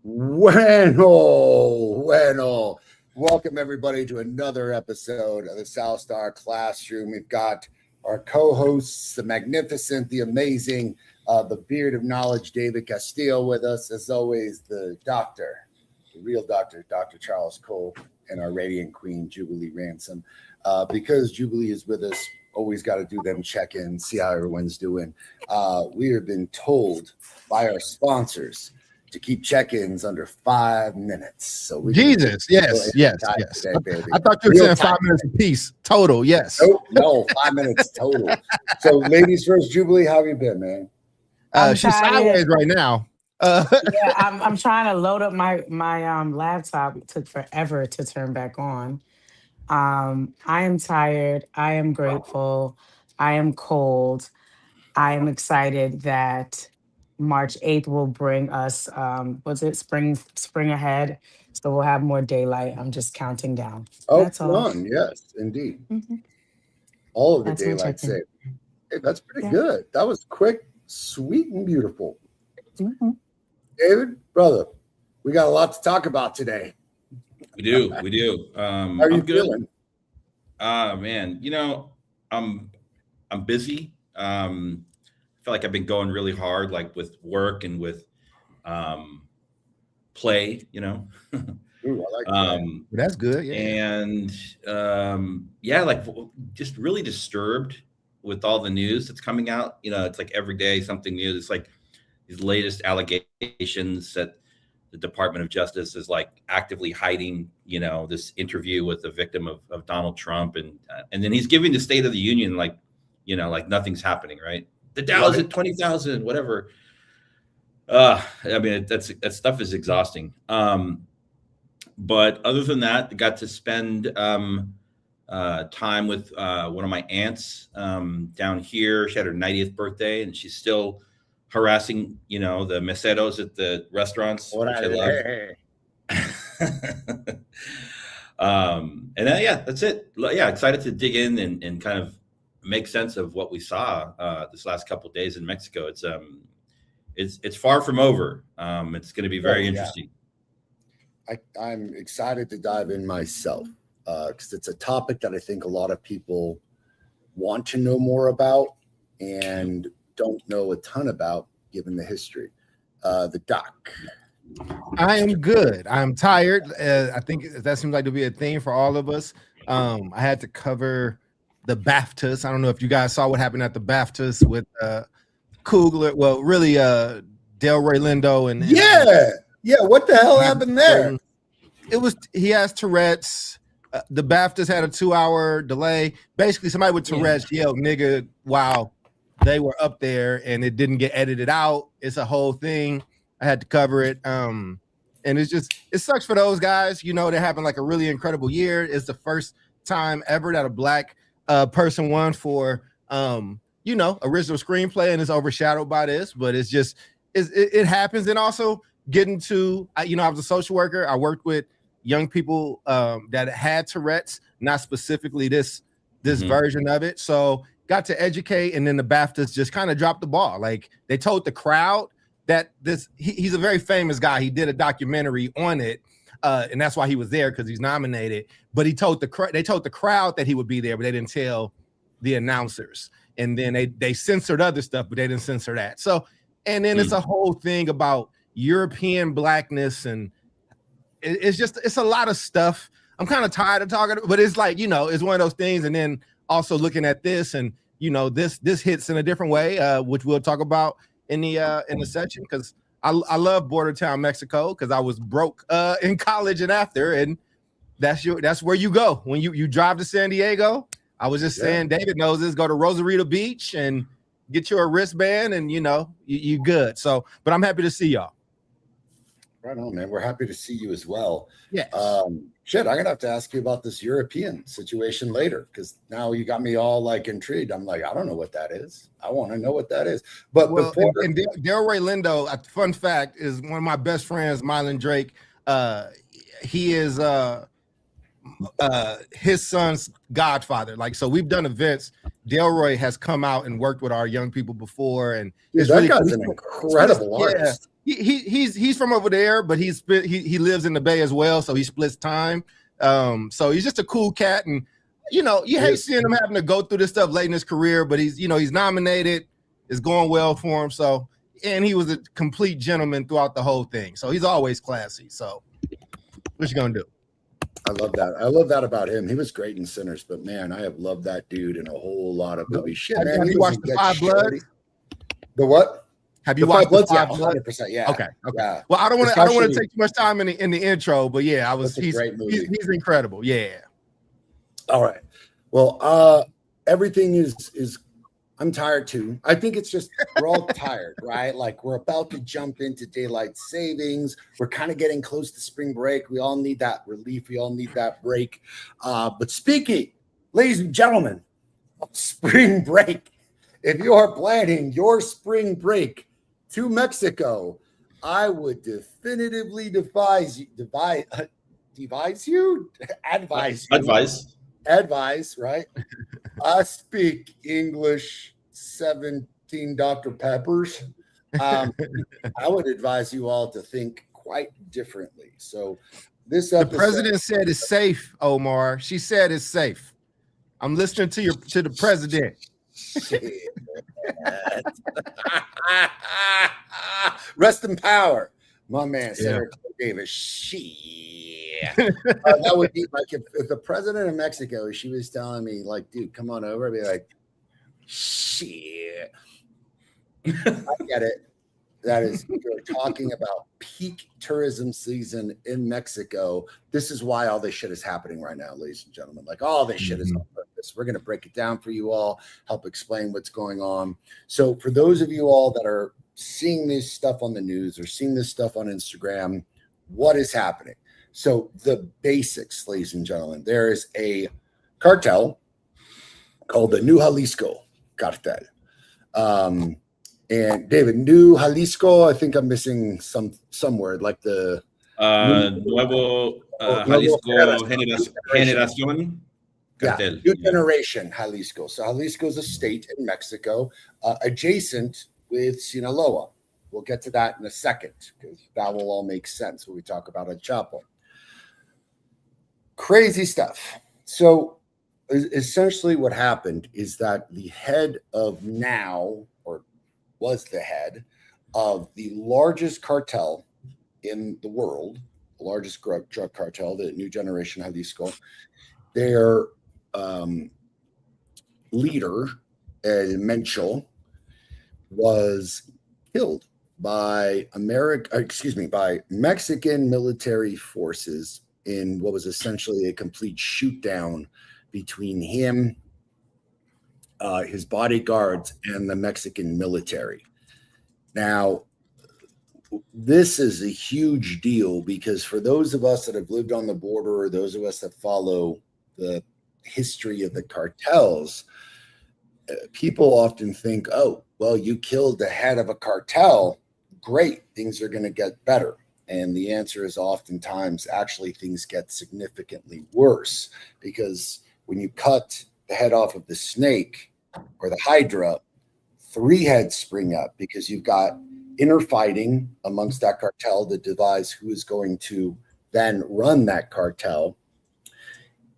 Bueno. Welcome, everybody, to another episode of the South Star Classroom. We've got our co-hosts, the magnificent, the amazing, the beard of knowledge, David Castillo, with us. As always, the doctor, the real doctor, Dr. Charles Cole, and our radiant queen, Jubilee Ransom. Because Jubilee is with us, always got to do them check-ins, see how everyone's doing. We have been told by our sponsors to keep check-ins under 5 minutes. So we yes. Today, I thought you were saying 5 minutes apiece total. Yes. No, 5 minutes total. So, ladies first, Jubilee, how have you been, man? She's sideways right now. I'm trying to load up my laptop. It took forever to turn back on. I am tired. I am grateful. I am cold. I am excited that March 8th will bring us, spring ahead. So we'll have more daylight. I'm just counting down. That's all. Yes, indeed. Mm-hmm. All of the daylight saved. Hey, that's pretty good. That was quick, sweet, and beautiful. Mm-hmm. David, brother, we got a lot to talk about today. We do. How are you feeling? Man, I'm busy. I feel like I've been going really hard, like with work and with play, Ooh, I like that. That's good. Yeah. And like just really disturbed with all the news that's coming out. It's like every day something new. It's like these latest allegations that the Department of Justice is like actively hiding, this interview with the victim of Donald Trump. And then he's giving the State of the Union like nothing's happening, right? The Dow is at 20,000, whatever. That stuff is exhausting. But other than that, I got to spend time with one of my aunts down here. She had her 90th birthday, and she's still harassing, the meseros at the restaurants, which I love. And then, that's it. Yeah, excited to dig in and kind of make sense of what we saw this last couple of days in Mexico. It's far from over. It's going to be very interesting. I'm excited to dive in myself because it's a topic that I think a lot of people want to know more about and don't know a ton about given the history. The doc. I am good. I'm tired. I think that seems like to be a theme for all of us. I had to cover the BAFTAs. I don't know if you guys saw what happened at the BAFTAs with Coogler. Well, really, Delroy Lindo and What the hell happened there? He has Tourette's. The BAFTAs had a 2-hour delay. Basically, somebody with Tourette's yelled "nigga" while they were up there, and it didn't get edited out. It's a whole thing. I had to cover it. And it sucks for those guys. They're having like a really incredible year. It's the first time ever that a black person won for original screenplay, and it's overshadowed by this, but it happens. And also getting to I was a social worker. I worked with young people that had Tourette's, not specifically this version of it. So got to educate, and then the BAFTAs just kind of dropped the ball. Like they told the crowd that he's a very famous guy. He did a documentary on it. And that's why he was there, because he's nominated. But they told the crowd that he would be there, but they didn't tell the announcers. And then they censored other stuff, but they didn't censor that. So, and then it's a whole thing about European blackness, and it's a lot of stuff. I'm kind of tired of talking, but it's like, it's one of those things. And then also looking at this, and this hits in a different way, which we'll talk about in the section, because I love border town Mexico, because I was broke in college and after, and that's where you go when you drive to San Diego. I was just saying, David knows this. Go to Rosarito Beach and get you a wristband, and you good. So, but I'm happy to see y'all. Right on, man. We're happy to see you as well. Yeah. I'm gonna have to ask you about this European situation later, because now you got me all like intrigued. I'm like, I don't know what that is. I want to know what that is. But and Delroy Lindo, a fun fact, is one of my best friends, Mylan Drake. He is his son's godfather. Like, so we've done events Delroy has come out and worked with our young people before, and Dude, it's that really guy's cool. an incredible artist. He's from over there, but he lives in the Bay as well, so he splits time. So he's just a cool cat, and you hate seeing him having to go through this stuff late in his career, but he's nominated, it's going well for him. So, and he was a complete gentleman throughout the whole thing, so he's always classy. So, what you gonna do? I love that. I love that about him. He was great in Sinners, but man, I have loved that dude in a whole lot of movies. Shit, man. Have you watched The Five Bloods? The what? Have you The watched Five Bloods? The Yeah, Five Bloods? 100%. Yeah. Okay. Yeah. Well, I don't want to Especially- take too much time in the intro, but yeah, That's a great movie. he's incredible. Yeah. All right. Well, everything is I'm tired too. I think it's just we're all tired, right? Like we're about to jump into daylight savings. We're kind of getting close to spring break. We all need that relief. We all need that break. But speaking, ladies and gentlemen, of spring break, if you are planning your spring break to Mexico, I would definitively advise you, right? I speak English 17 Dr. Peppers. I would advise you all to think quite differently. So this The episode, president said it's safe, Omar. She said it's safe. I'm listening to the president. Shit. Rest in power, my man, Senator Davis. Shit. That would be like if the president of Mexico, she was telling me, like, dude, come on over, I'd be like, shit. I get it. That is, you're talking about peak tourism season in Mexico. This is why all this shit is happening right now, ladies and gentlemen. Like all this shit is on purpose. We're going to break it down for you all, help explain what's going on. So for those of you all that are seeing this stuff on the news or seeing this stuff on Instagram, what is happening? So the basics, ladies and gentlemen, there is a cartel called the New Jalisco Cartel. And David, New Jalisco, I think I'm missing some word like the Nuevo Jalisco Generación Cartel. New Generation Jalisco. So Jalisco is a state in Mexico, adjacent with Sinaloa. We'll get to that in a second because that will all make sense when we talk about El Chapo. Crazy stuff. So essentially what happened is that the head of now, or was the head of the largest cartel in the world, the largest drug cartel, the New Generation Jalisco, their leader, El Mencho, was killed by by Mexican military forces in what was essentially a complete shoot down between him, his bodyguards, and the Mexican military. Now, this is a huge deal because for those of us that have lived on the border, or those of us that follow the history of the cartels, people often think, oh, well, you killed the head of a cartel. Great, things are going to get better. And the answer is oftentimes, actually, things get significantly worse because when you cut the head off of the snake or the hydra, 3 heads spring up because you've got inner fighting amongst that cartel to devise who is going to then run that cartel.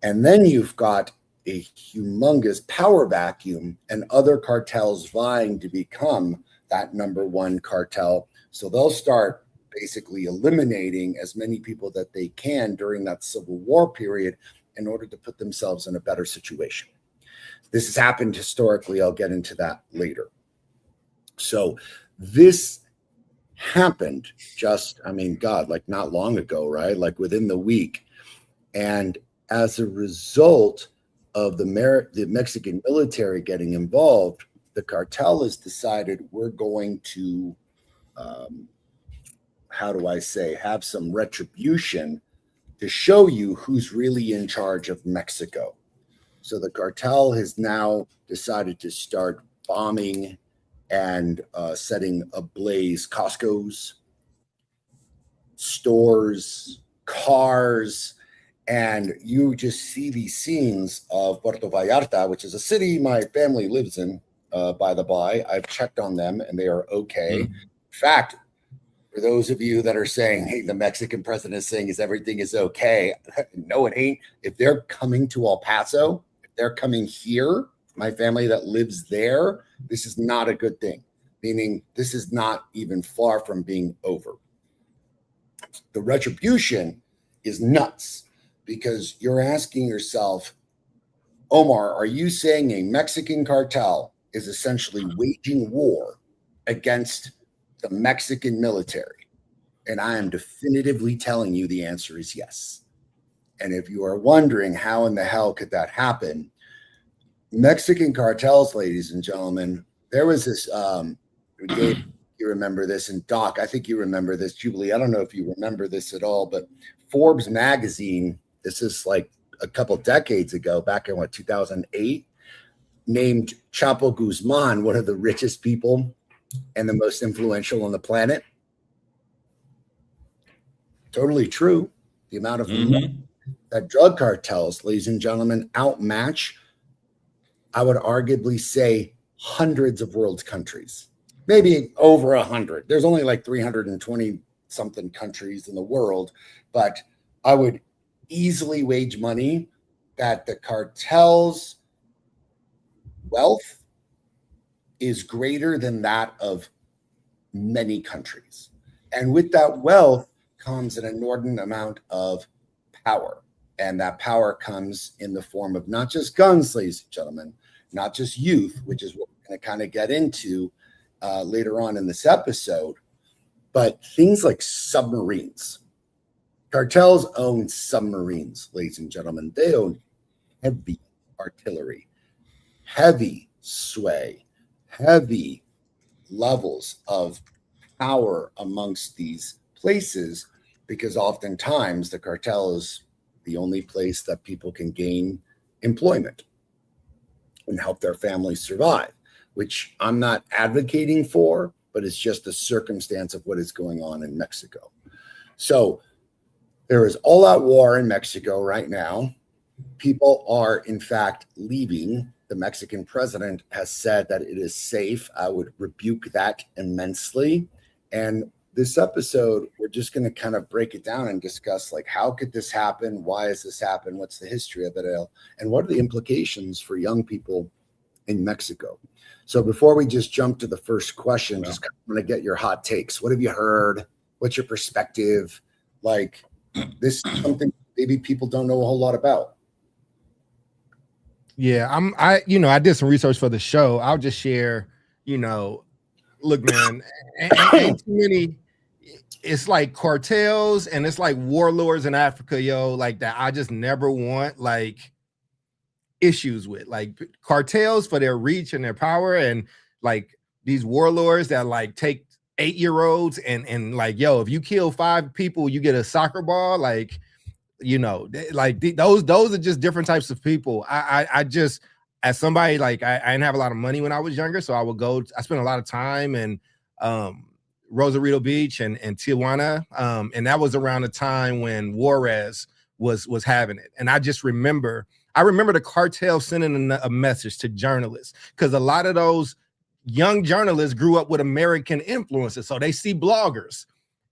And then you've got a humongous power vacuum and other cartels vying to become that number one cartel. So they'll start basically eliminating as many people that they can during that civil war period in order to put themselves in a better situation. This has happened historically. I'll get into that later. So this happened just, like not long ago, right? Like within the week. And as a result of the Mexican military getting involved, the cartel has decided we're going to, have some retribution to show you who's really in charge of Mexico. So the cartel has now decided to start bombing and setting ablaze Costco's, stores, cars, And you just see these scenes of Puerto Vallarta, which is a city my family lives in, by the by. I've checked on them and they are okay. In fact, for those of you that are saying, hey, the Mexican president is saying everything is okay. No, it ain't. If they're coming to El Paso, if they're coming here, my family that lives there, this is not a good thing. Meaning this is not even far from being over. The retribution is nuts because you're asking yourself, Omar, are you saying a Mexican cartel is essentially waging war against the Mexican military? And I am definitively telling you the answer is yes. And if you are wondering how in the hell could that happen, Mexican cartels, ladies and gentlemen, there was this, Dave, you remember this, and Doc, I think you remember this, Jubilee, I don't know if you remember this at all, but Forbes magazine, this is like a couple decades ago, back in 2008, named Chapo Guzman one of the richest people and the most influential on the planet. Totally true. The amount of money that drug cartels, ladies and gentlemen, outmatch, I would arguably say, hundreds of world countries, maybe over 100. There's only like 320 something countries in the world, but I would easily wage money that the cartel's wealth is greater than that of many countries. And with that wealth comes an inordinate amount of power. And that power comes in the form of not just guns, ladies and gentlemen, not just youth, which is what we're going to kind of get into later on in this episode, but things like submarines. Cartels own submarines, ladies and gentlemen. They own heavy artillery, heavy sway, heavy levels of power amongst these places, because oftentimes the cartel is the only place that people can gain employment and help their families survive, which I'm not advocating for, but it's just a circumstance of what is going on in Mexico. So there is all-out war in Mexico right now. People are, in fact, leaving. The Mexican president has said that it is safe. I would rebuke that immensely. And this episode, we're just going to kind of break it down and discuss, like, how could this happen? Why has this happened? What's the history of it? And what are the implications for young people in Mexico? So before we just jump to the first question, just kind of want to get your hot takes. What have you heard? What's your perspective? Like, this is something maybe people don't know a whole lot about. Yeah, I did some research for the show. I'll just share, look, man, ain't too many. It's like cartels and it's like warlords in Africa, like that. I just never want like issues with, like, cartels for their reach and their power, and like these warlords that like take 8-year-olds and like, if you kill 5 people, you get a soccer ball. Like, those are just different types of people. I just, as somebody, like, I didn't have a lot of money when I was younger, so I spent a lot of time in Rosarito Beach and Tijuana, and that was around the time when Juarez was having it. And I just remember the cartel sending a message to journalists, because a lot of those young journalists grew up with American influences, so they see bloggers,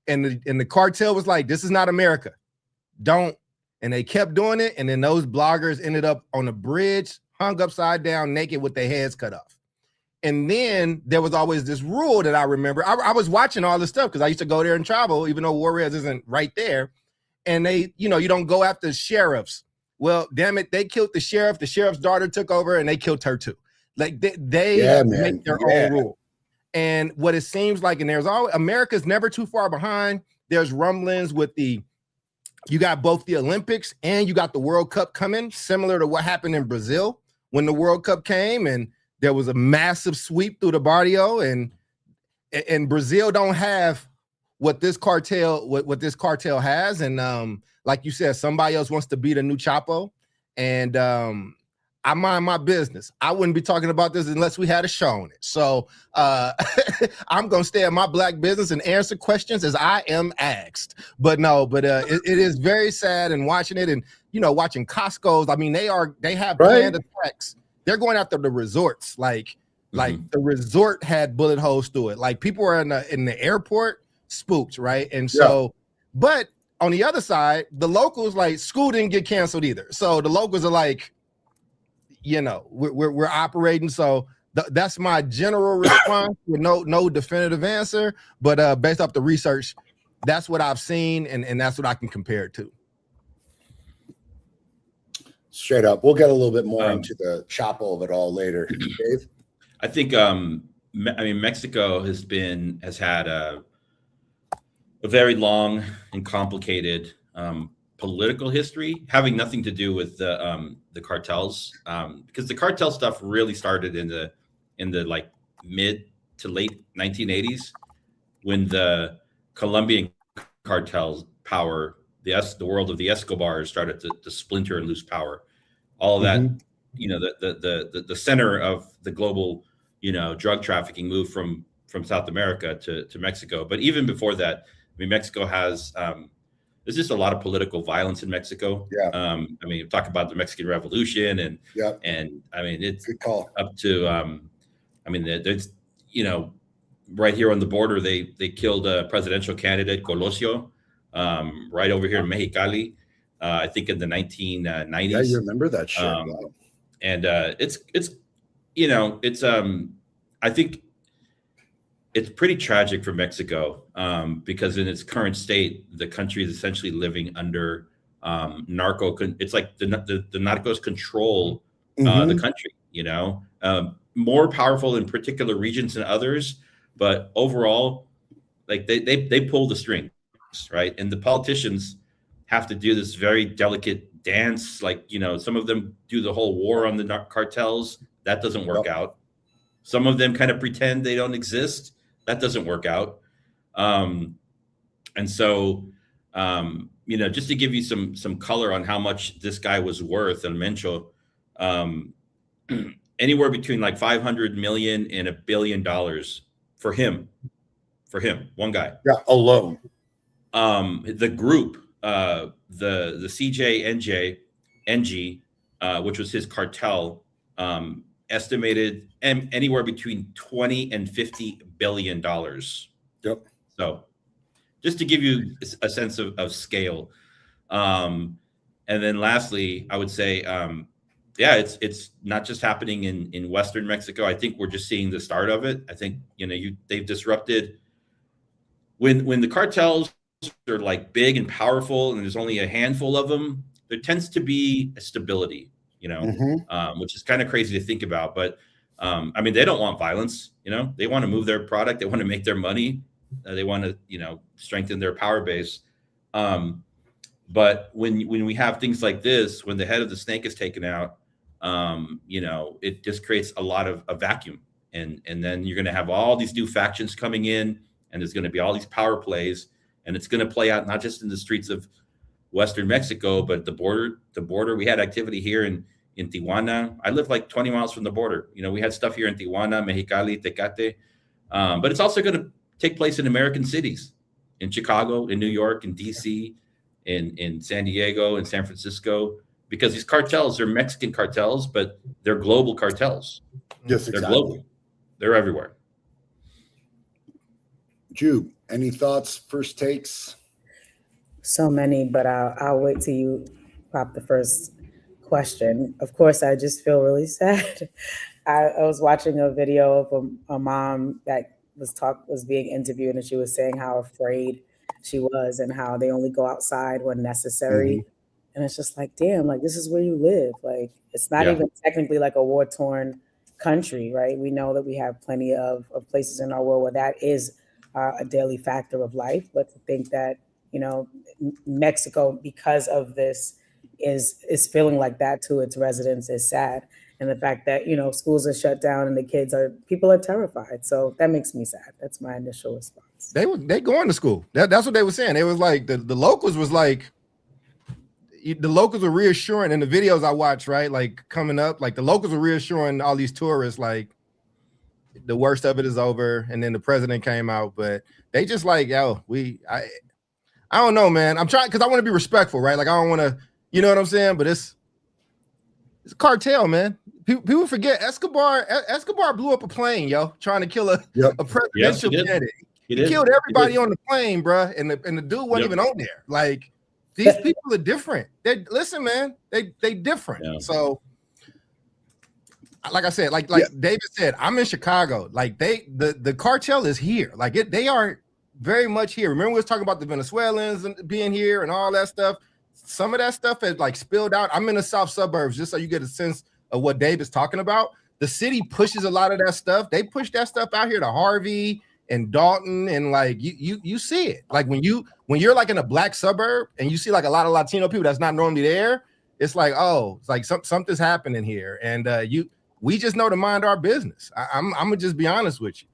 and the cartel was like, "This is not America. Don't." And they kept doing it, and then those bloggers ended up on a bridge, hung upside down, naked with their heads cut off. And then there was always this rule that I remember. I was watching all this stuff because I used to go there and travel, even though Juarez isn't right there. And they, you don't go after sheriffs. Well, damn it, they killed the sheriff. The sheriff's daughter took over, and they killed her too. Like, they make their own rule. And what it seems like, and there's always, America's never too far behind. There's rumblings with you got both the Olympics and you got the World Cup coming, similar to what happened in Brazil when the World Cup came, and there was a massive sweep through the barrio, and Brazil don't have what this cartel has. And like you said, somebody else wants to be the new Chapo, and I mind my business. I wouldn't be talking about this unless we had a show on it. So I'm going to stay in my black business and answer questions as I am asked. But it is very sad, and watching it, and, watching Costco's. I mean, they have Right. planned attacks. They're going after the resorts. Like the resort had bullet holes through it. Like people were in the airport spooked, right? And so, but on the other side, the locals, like, school didn't get canceled either. So the locals are like, we're operating. So that's my general response with no definitive answer. But based off the research, that's what I've seen, and that's what I can compare it to. Straight up. We'll get a little bit more into the chapel of it all later. Dave? I think Mexico has had a very long and complicated political history, having nothing to do with the cartels, because the cartel stuff really started in the like mid to late 1980s, when the Colombian cartels power, the world of the Escobars started to splinter and lose power. All of that, the center of the global, drug trafficking moved from South America to Mexico. But even before that, I mean, Mexico has there's just a lot of political violence in Mexico. Yeah. Talk about the Mexican Revolution and I mean, it's good call. Up to there's right here on the border, they killed a presidential candidate, Colosio, right over here in Mexicali. I think in the 1990s. Yeah, you remember that shit. And I think it's pretty tragic for Mexico, because in its current state, the country is essentially living under narco. It's like the narcos control the country. More powerful in particular regions than others, but overall, like they pull the strings, right? And the politicians have to do this very delicate dance. Like, some of them do the whole war on the cartels. That doesn't work out. Some of them kind of pretend they don't exist. That doesn't work out. And so, just to give you some color on how much this guy was worth, El Mencho, anywhere between like 500 million and $1 billion for him, one guy. Yeah, alone. The group, the CJNG, which was his cartel, estimated anywhere between 20 and $50 billion. Yep. So just to give you a sense of scale. And then lastly, I would say, it's not just happening in Western Mexico. I think we're just seeing the start of it. I think, they've disrupted when the cartels are like big and powerful and there's only a handful of them, there tends to be a stability, which is kind of crazy to think about. But they don't want violence. They want to move their product. They want to make their money. They want to, strengthen their power base. But when we have things like this, when the head of the snake is taken out, it just creates a lot of a vacuum. And then you're going to have all these new factions coming in, and there's going to be all these power plays, and it's going to play out not just in the streets of Western Mexico, but the border. We had activity here in Tijuana. I live like 20 miles from the border. We had stuff here in Tijuana, Mexicali, Tecate. But it's also going to take place in American cities, in Chicago, in New York, in DC, in San Diego, in San Francisco, because these cartels are Mexican cartels, but they're global cartels. Yes, They're exactly. global. They're everywhere. Jude, any thoughts, first takes? So many, but I'll wait till you pop the first question. Of course, I just feel really sad. I was watching a video of a mom that was being interviewed, and she was saying how afraid she was and how they only go outside when necessary. Mm-hmm. And it's just like, damn, like this is where you live. Like it's not even technically like a war-torn country, right? We know that we have plenty of places in our world where that is a daily factor of life. But to think that, Mexico, because of this, is feeling like that to its residents is sad. And the fact that, schools are shut down and people are terrified. So that makes me sad. That's my initial response. They going to school. That's what they were saying. It was like the locals was like, the locals were reassuring in the videos I watched, right? Like coming up, like the locals were reassuring all these tourists, like the worst of it is over. And then the president came out, but they just like, I don't know, man. I'm trying, because I want to be respectful, right? Like I don't want to, You know what I'm saying? But it's a cartel, man. People forget Escobar blew up a plane, yo, trying to kill a presidential candidate. He killed everybody on the plane, bro, and the dude wasn't even on there. Like, these people are different. Listen, man, they different. Yeah. So, like I said, like David said, I'm in Chicago. Like the cartel is here. Like they are very much here. Remember we was talking about the Venezuelans being here and all that stuff. Some of that stuff has like spilled out. I'm in the south suburbs, just so you get a sense of what David's talking about. The city pushes a lot of that stuff. They push that stuff out here to Harvey and Dalton, and like you see it. Like when you're like in a black suburb and you see like a lot of Latino people that's not normally there, it's like, oh, it's like something's happening here. And we just know to mind our business. I'm gonna just be honest with you.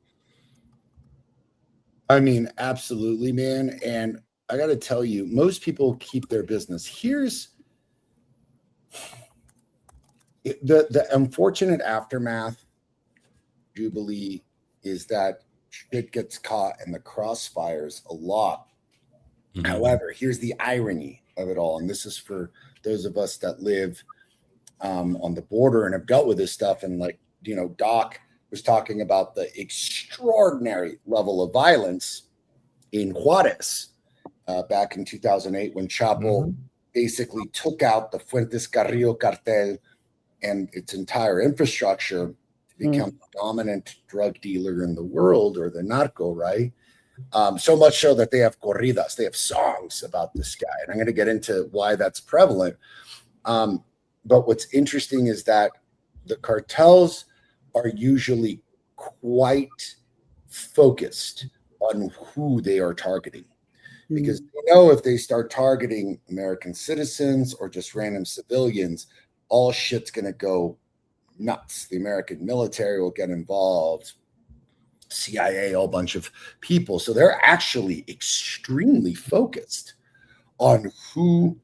I mean, absolutely, man. And I got to tell you, most people keep their business. Here's the unfortunate aftermath, Jubilee, is that shit gets caught in the crossfires a lot. Mm-hmm. However, here's the irony of it all. And this is for those of us that live on the border and have dealt with this stuff. And like, you know, Doc was talking about the extraordinary level of violence in Juarez back in 2008 when Chapo basically took out the Fuentes Carrillo cartel and its entire infrastructure to become the dominant drug dealer in the world, or the narco, right? So much so that they have corridas, they have songs about this guy. And I'm going to get into why that's prevalent. But what's interesting is that the cartels are usually quite focused on who they are targeting. Because you know, if they start targeting American citizens or just random civilians, all shit's going to go nuts. The American military will get involved, CIA, a whole bunch of people. So they're actually extremely focused on who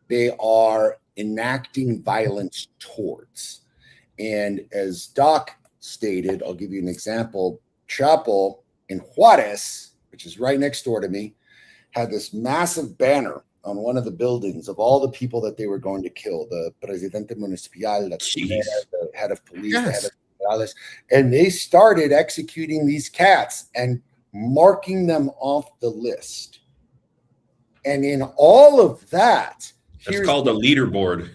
they are enacting violence towards. And as Doc stated, I'll give you an example. Chapo in Juarez, which is right next door to me, had this massive banner on one of the buildings of all the people that they were going to kill, the Presidente Municipal, the head of police, the head of Morales, and they started executing these cats and marking them off the list. And in all of that, that's called a leaderboard.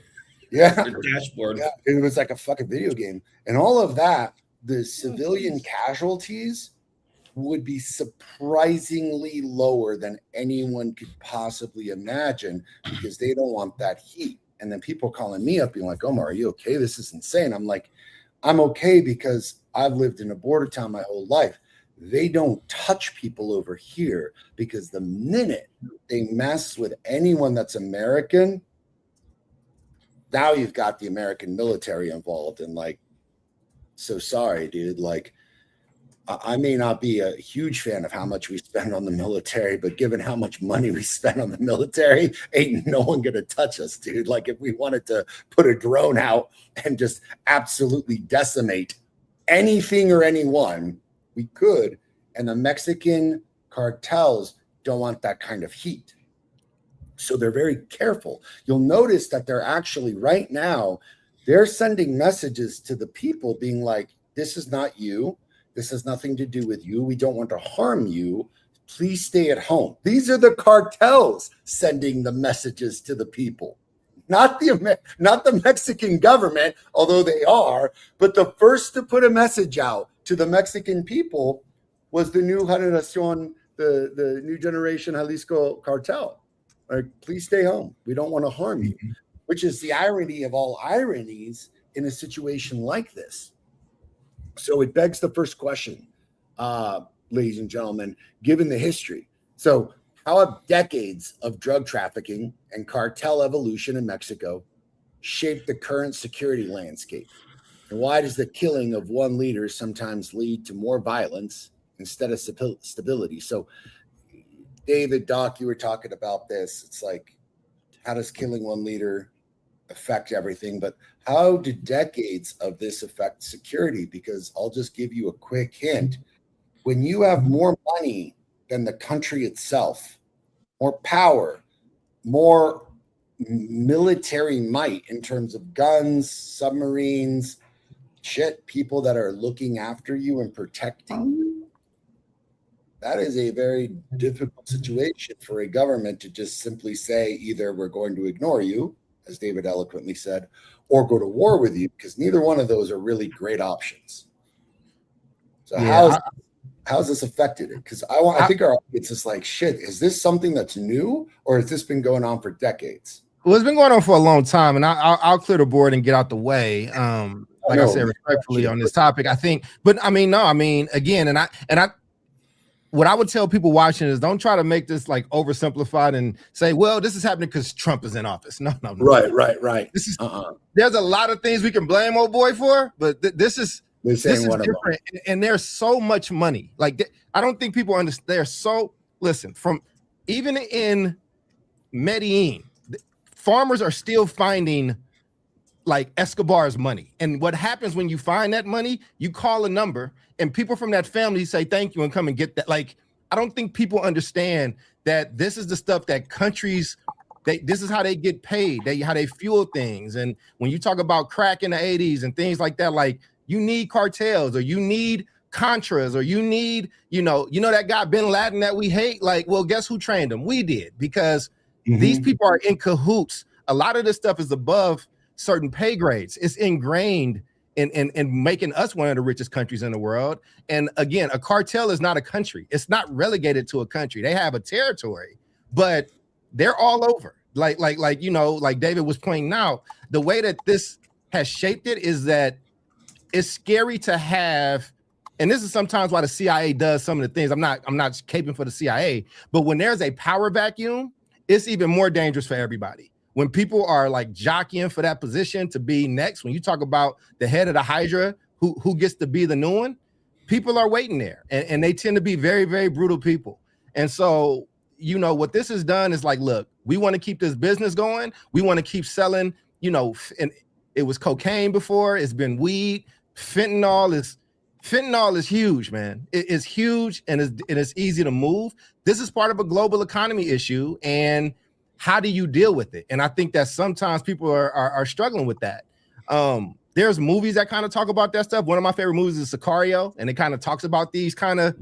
Yeah. Dashboard. Yeah. It was like a fucking video game. And all of that, the civilian casualties would be surprisingly lower than anyone could possibly imagine, because they don't want that heat. And then people calling me up being like, Omar, are you okay? This is insane. I'm like, I'm okay because I've lived in a border town my whole life. They don't touch people over here, because the minute they mess with anyone that's American, now you've got the American military involved. And like, so sorry, dude. Like, I may not be a huge fan of how much we spend on the military, but given how much money we spend on the military, ain't no one going to touch us, dude. Like, if we wanted to put a drone out and just absolutely decimate anything or anyone, we could. And the Mexican cartels don't want that kind of heat. So they're very careful. You'll notice that they're actually right now, they're sending messages to the people being like, this is not you. This has nothing to do with you. We don't want to harm you. Please stay at home. These are the cartels sending the messages to the people, not the Mexican government, although they are. But the first to put a message out to the Mexican people was the new generación, the new generation Jalisco cartel. Like, please stay home. We don't want to harm you, which is the irony of all ironies in a situation like this. So it begs the first question, ladies and gentlemen, given the history. So how have decades of drug trafficking and cartel evolution in Mexico shaped the current security landscape? And why does the killing of one leader sometimes lead to more violence instead of stability? So David, Doc, you were talking about this. It's like, how does killing one leader affect everything? But how do decades of this affect security? Because I'll just give you a quick hint. When you have more money than the country itself, more power, more military might in terms of guns, submarines, shit, people that are looking after you and protecting you. That is a very difficult situation for a government to just simply say either we're going to ignore you, as David eloquently said, or go to war with you, because neither one of those are really great options. So how's this affected it? Because I think our audience is like, shit, is this something that's new, or has this been going on for decades? Well, it's been going on for a long time, and I'll clear the board and get out the way. Like I said, respectfully on this topic, I think, but I mean, again, and I, what I would tell people watching is don't try to make this like oversimplified and say, well, this is happening because Trump is in office. No. Right. This is there's a lot of things we can blame old boy for, but this is different. And there's so much money. Like, I don't think people understand. Listen, from even in Medellin, farmers are still finding like Escobar's money. And what happens when you find that money, you call a number and people from that family say thank you and come and get that. Like, I don't think people understand that this is the stuff that countries, this is how they get paid, how they fuel things. And when you talk about crack in the 80s and things like that, like, you need cartels, or you need Contras, or you need, you know that guy Bin Laden that we hate. Like, well, guess who trained him? We did, because these people are in cahoots. A lot of this stuff is above certain pay grades. It's ingrained in making us one of the richest countries in the world. And again, a cartel is not a country. It's not relegated to a country. They have a territory, but they're all over. Like David was pointing out, the way that this has shaped it is that it's scary to have, and this is sometimes why the CIA does some of the things. I'm not caping for the CIA, but when there's a power vacuum, it's even more dangerous for everybody. When people are like jockeying for that position to be next, when you talk about the head of the Hydra, who gets to be the new one, people are waiting there, and they tend to be very, very brutal people. And so, what this has done is like, look, we want to keep this business going. We want to keep selling, and it was cocaine before. It's been weed. Fentanyl is huge, man. It is huge, and it's easy to move. This is part of a global economy issue, and how do you deal with it? And I think that sometimes people are struggling with that. There's movies that kind of talk about that stuff. One of my favorite movies is Sicario, and it kind of talks about these kind of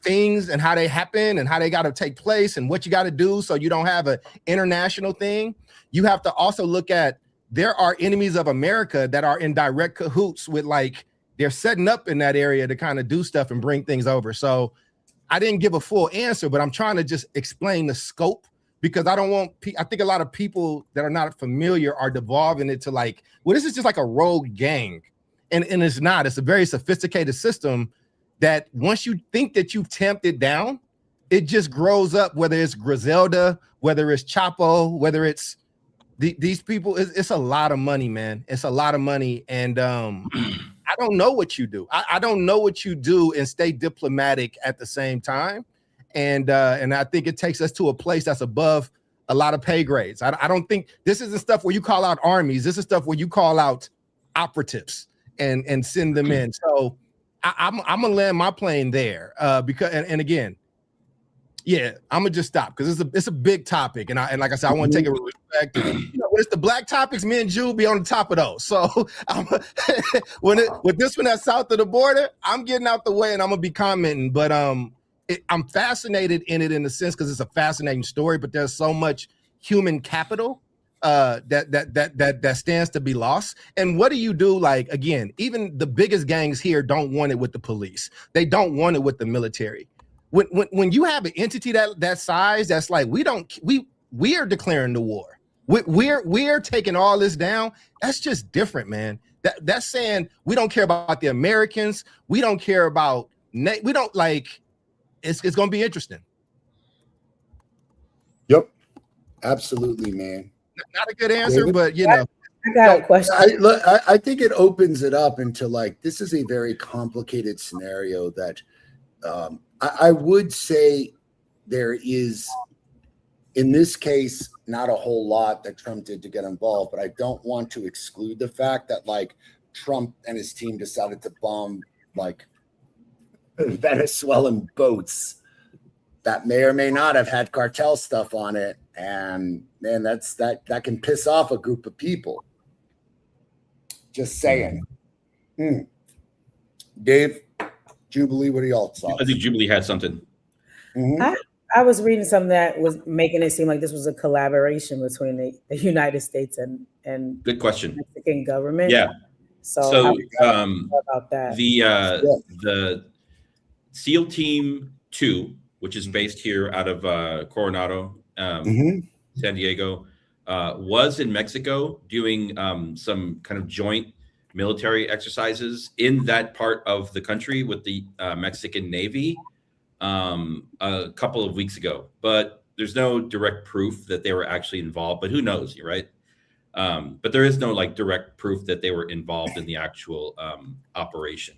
things and how they happen and how they got to take place and what you got to do so you don't have an international thing. You have to also look at, there are enemies of America that are in direct cahoots with, like, they're setting up in that area to kind of do stuff and bring things over. So I didn't give a full answer, but I'm trying to just explain the scope, because I don't want, I think a lot of people that are not familiar are devolving it to like, well, this is just like a rogue gang. And it's not. It's a very sophisticated system that once you think that you've tamped it down, it just grows up, whether it's Griselda, whether it's Chapo, whether it's these people. It's a lot of money, man. It's a lot of money. And I don't know what you do. I don't know what you do and stay diplomatic at the same time. And I think it takes us to a place that's above a lot of pay grades. I don't think this is the stuff where you call out armies. This is stuff where you call out operatives and send them in. So I'm gonna land my plane there because and again, yeah, I'm gonna just stop because it's a big topic, and like I said, I want to take it with respect. When it's the black topics, me and Jew be on the top of those. So with this one that's south of the border, I'm getting out the way and I'm gonna be commenting. But I'm fascinated in it in the sense because it's a fascinating story, but there's so much human capital that stands to be lost. And what do you do? Like, again, even the biggest gangs here don't want it with the police. They don't want it with the military. When you have an entity that size, that's like, we are declaring the war. We're taking all this down. That's just different, man. That's saying we don't care about the Americans. We don't care about, we don't like, it's going to be interesting. Yep. Absolutely, man. Not a good answer, David? but I got a question. I think it opens it up into like, this is a very complicated scenario that I would say there is, in this case, not a whole lot that Trump did to get involved, but I don't want to exclude the fact that like Trump and his team decided to bomb like Venezuelan boats that may or may not have had cartel stuff on it. and man, that can piss off a group of people. Just saying. Dave, Jubilee, what are y'all thoughts? I think Jubilee had something. I was reading something that was making it seem like this was a collaboration between the United States and Good question. Mexican government. Yeah. So about that. The SEAL Team 2, which is based here out of Coronado, San Diego, was in Mexico doing some kind of joint military exercises in that part of the country with the Mexican Navy a couple of weeks ago. But there's no direct proof that they were actually involved, but who knows, right? But there is no like direct proof that they were involved in the actual operation.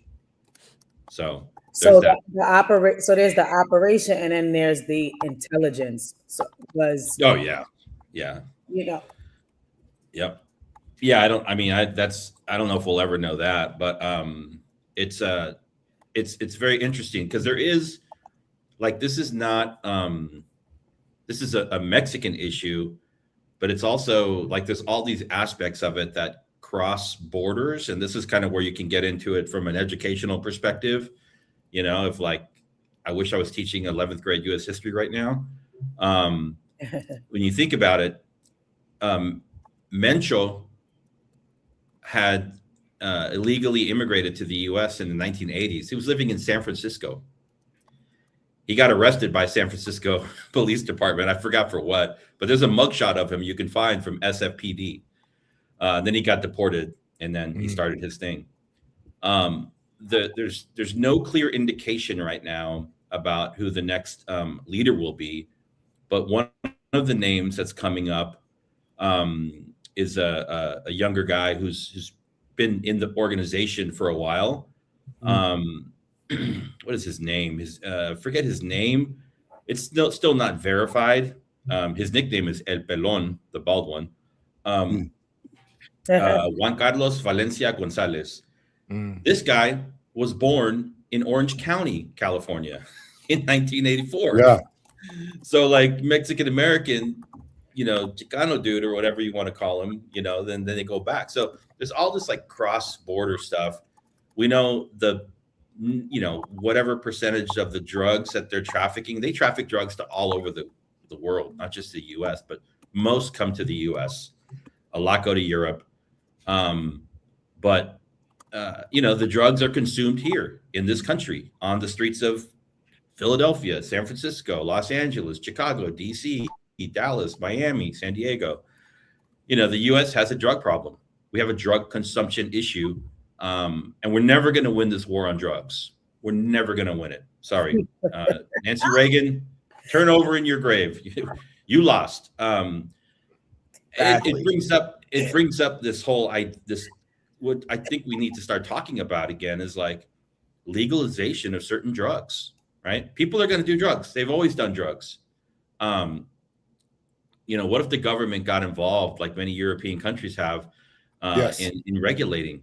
So there's there's the operation, and then there's the intelligence. So oh yeah, yep. Yeah, I don't know if we'll ever know that, but it's very interesting because there is like this is not this is a Mexican issue, but it's also like there's all these aspects of it that cross borders, and this is kind of where you can get into it from an educational perspective. You know, if like I wish I was teaching 11th grade U.S. history right now. When you think about it, Mencho had illegally immigrated to the U.S. in the 1980s. He was living in San Francisco. He got arrested by San Francisco Police Department. I forgot for what, but there's a mugshot of him you can find from SFPD. Then he got deported, and then he started his thing. There's no clear indication right now about who the next leader will be, but one of the names that's coming up is a younger guy who's been in the organization for a while. What is his name? Forget his name. It's still not verified. His nickname is El Pelón, the bald one. Juan Carlos Valencia Gonzalez. This guy was born in Orange County, California in 1984. Yeah. So like Mexican American, Chicano dude or whatever you want to call him, then they go back. So there's all this like cross border stuff. We know whatever percentage of the drugs that they're trafficking, they traffic drugs to all over the world, not just the US, but most come to the US. A lot go to Europe. But the drugs are consumed here in this country on the streets of Philadelphia, San Francisco, Los Angeles, Chicago, DC, Dallas, Miami, San Diego. The US has a drug problem. We have a drug consumption issue. And we're never going to win this war on drugs. We're never going to win it. Sorry. Nancy Reagan, turn over in your grave. You lost. It brings up this whole what I think we need to start talking about again is like legalization of certain drugs, right? People are going to do drugs. They've always done drugs. What if the government got involved like many European countries have in regulating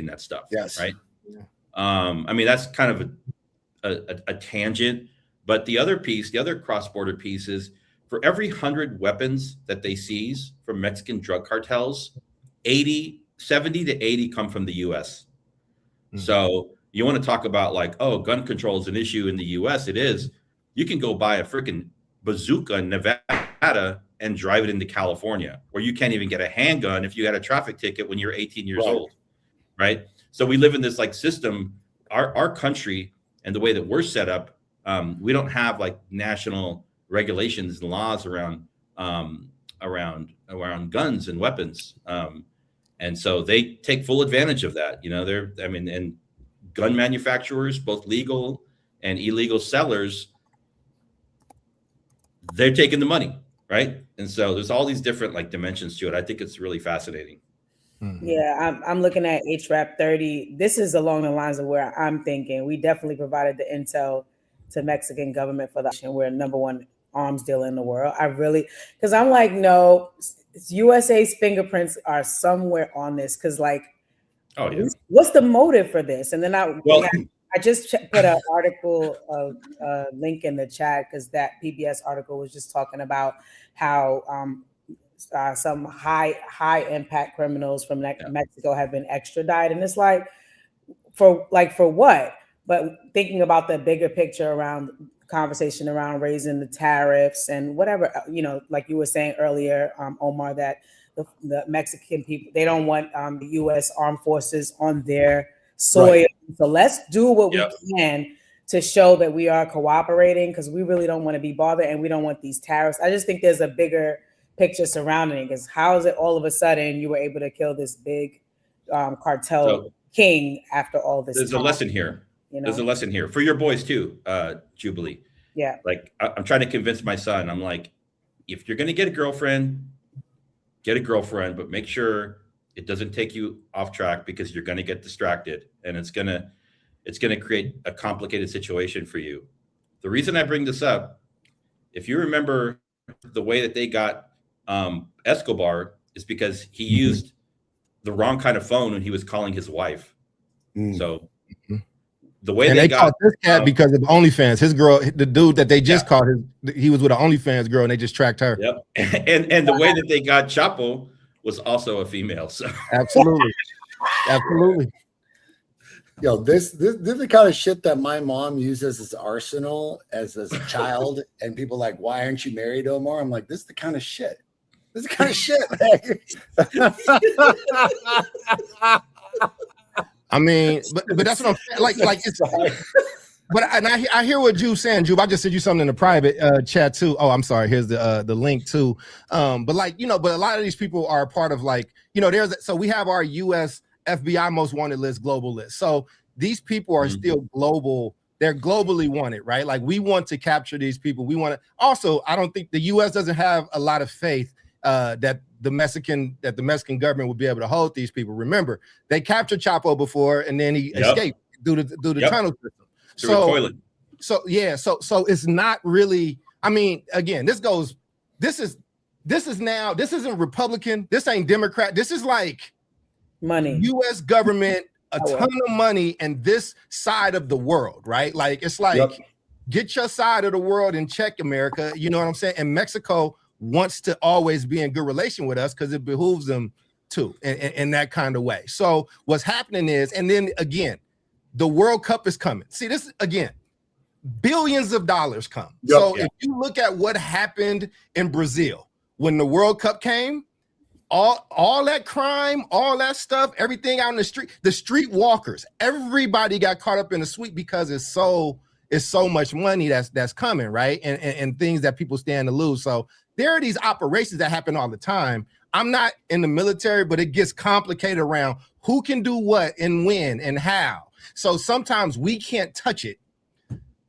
that stuff? Yes. Right. That's kind of a tangent, but the other cross-border piece is for every 100 weapons that they seize from Mexican drug cartels, 70 to 80 come from the US. So you want to talk about like, oh, gun control is an issue in the US. It is. You can go buy a freaking bazooka in Nevada and drive it into California, where you can't even get a handgun if you had a traffic ticket when you're 18 years old, right? So we live in this like system, our country and the way that we're set up, we don't have like national regulations and laws around guns and weapons. And so they take full advantage of that. And gun manufacturers, both legal and illegal sellers, they're taking the money, right? And so there's all these different like dimensions to it. I think it's really fascinating. Yeah, I'm looking at HRAP 30. This is along the lines of where I'm thinking. We definitely provided the intel to Mexican government for that. We're number one arms dealer in the world. Because I'm like, no, USA's fingerprints are somewhere on this. Because like, oh yeah, what's the motive for this? And then I I just put an article, link in the chat because that PBS article was just talking about how some high impact criminals from Mexico have been extradited, and it's like for what? But thinking about the bigger picture around conversation around raising the tariffs and whatever, like you were saying earlier, Omar, that the Mexican people, they don't want the U.S. armed forces on their soil. Right. So let's do what we can to show that we are cooperating, because we really don't want to be bothered and we don't want these tariffs. I just think there's a bigger picture surrounding it, because how is it all of a sudden you were able to kill this big cartel king after all this There's time? a lesson here. There's a lesson here for your boys too, Jubilee. Yeah. Like I'm trying to convince my son. I'm like, if you're going to get a girlfriend, but make sure it doesn't take you off track, because you're going to get distracted and it's going to create a complicated situation for you. The reason I bring this up, if you remember the way that they got Escobar, is because he used the wrong kind of phone when he was calling his wife. So the way they caught this cat because of OnlyFans. His girl, the dude that they just caught, he was with an OnlyFans girl, and they just tracked her. Yep. And the way that they got Chapo was also a female. So absolutely. Yo, this is the kind of shit that my mom uses as arsenal as a child, and people like, why aren't you married, Omar? I'm like, this is the kind of shit. This is the kind of shit. I mean, but that's what I'm saying. Like it's. But I hear what Jube's saying, Jube. I just sent you something in the private chat too. Oh, I'm sorry. Here's the link too. But but a lot of these people are a part of so we have our U.S. FBI most wanted list, global list. So these people are still global. They're globally wanted, right? Like we want to capture these people. We want to. Also, I don't think the U.S. doesn't have a lot of faith that the Mexican government would be able to hold these people. Remember, they captured Chapo before, and then he escaped through the tunnel system. So it's not really. I mean, again, this isn't Republican. This ain't Democrat. This is like money. U.S. government, a ton of money, and this side of the world, right? Like it's like get your side of the world in check, America. You know what I'm saying? And Mexico wants to always be in good relation with us because it behooves them to in that kind of way. So what's happening is, and then again, the World Cup is coming. See, this is, again, billions of dollars come. If you look at what happened in Brazil when the World Cup came, all that crime, all that stuff, everything out in the street walkers, everybody got caught up in the sweep because it's so much money that's coming, right? And things that people stand to lose. So there are these operations that happen all the time. I'm not in the military, but it gets complicated around who can do what and when and how. So sometimes we can't touch it,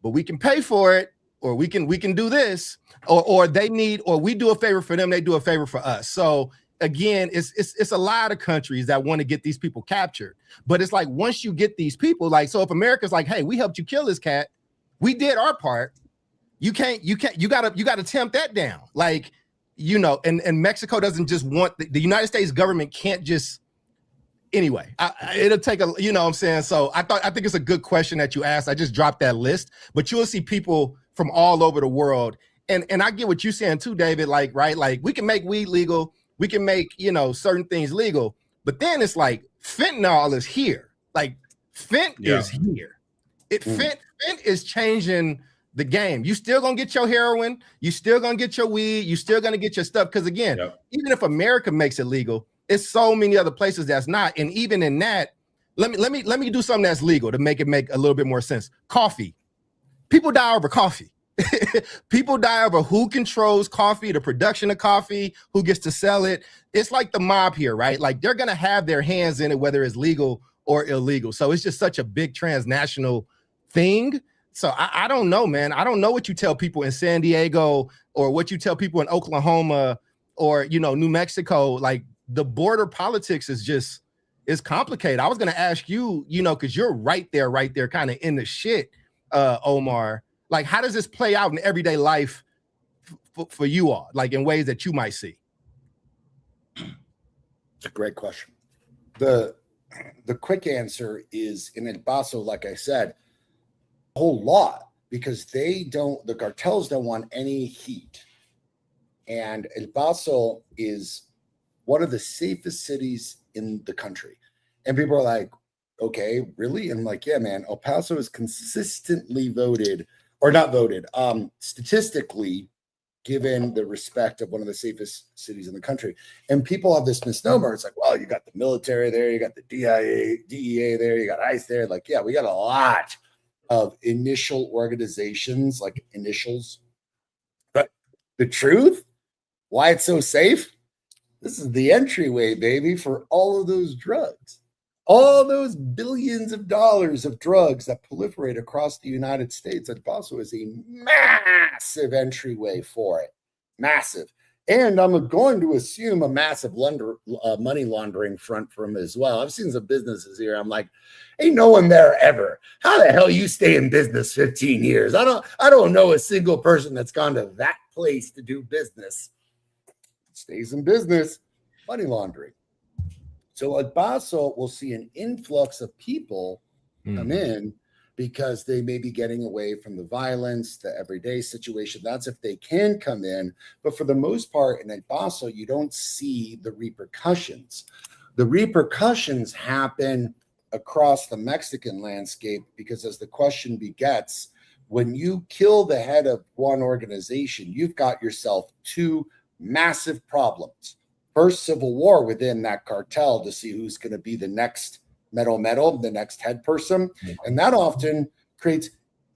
but we can pay for it, or we can do this, or they need, or we do a favor for them, they do a favor for us. So again, it's a lot of countries that want to get these people captured. But it's like once you get these people, like, so if America's like, hey, we helped you kill this cat, we did our part. You gotta tamp that down. Like, and Mexico doesn't just want the United States government can't just. Anyway, it'll take a, what I'm saying? So I think it's a good question that you asked. I just dropped that list, but you'll see people from all over the world. And I get what you're saying too, David, like, right? Like we can make weed legal. We can make, certain things legal, but then it's like fentanyl is here. Like fent is here. Fent is changing the game. You still gonna get your heroin. You still gonna get your weed. You still gonna get your stuff. Because again, even if America makes it legal, it's so many other places that's not. And even in that, let me do something that's legal to make a little bit more sense. Coffee. People die over coffee. People die over who controls coffee, the production of coffee, who gets to sell it. It's like the mob here, right? Like they're gonna have their hands in it, whether it's legal or illegal. So it's just such a big transnational thing. So I don't know, man. I don't know what you tell people in San Diego or what you tell people in Oklahoma or, New Mexico. Like the border politics is complicated. I was going to ask you, because you're right there kind of in the shit, Omar. Like, how does this play out in everyday life for you all, like in ways that you might see? It's a great question. The quick answer is in El Paso, like I said, whole lot because the cartels don't want any heat. And El Paso is one of the safest cities in the country. And people are like, okay, really? And I'm like, yeah, man, El Paso is consistently voted, or not voted, statistically given the respect of one of the safest cities in the country. And people have this misnomer. It's like, well, you got the military there, you got the DEA there, you got ICE there. Like, yeah, we got a lot of initial organizations, like initials. But the truth, why it's so safe, this is the entryway, baby, for all of those drugs. All those billions of dollars of drugs that proliferate across the United States. El Paso is a massive entryway for it. Massive. And I'm going to assume a massive money laundering front from as well. I've seen some businesses here. I'm like, ain't no one there ever. How the hell you stay in business 15 years? I don't know a single person that's gone to that place to do business. Stays in business, money laundering. So El Paso will see an influx of people come in because they may be getting away from the violence, the everyday situation. That's if they can come in. But for the most part in El Paso, you don't see the repercussions. The repercussions happen across the Mexican landscape because, as the question begets, when you kill the head of one organization, you've got yourself two massive problems. First, civil war within that cartel to see who's going to be the next metal, the next head person. And that often creates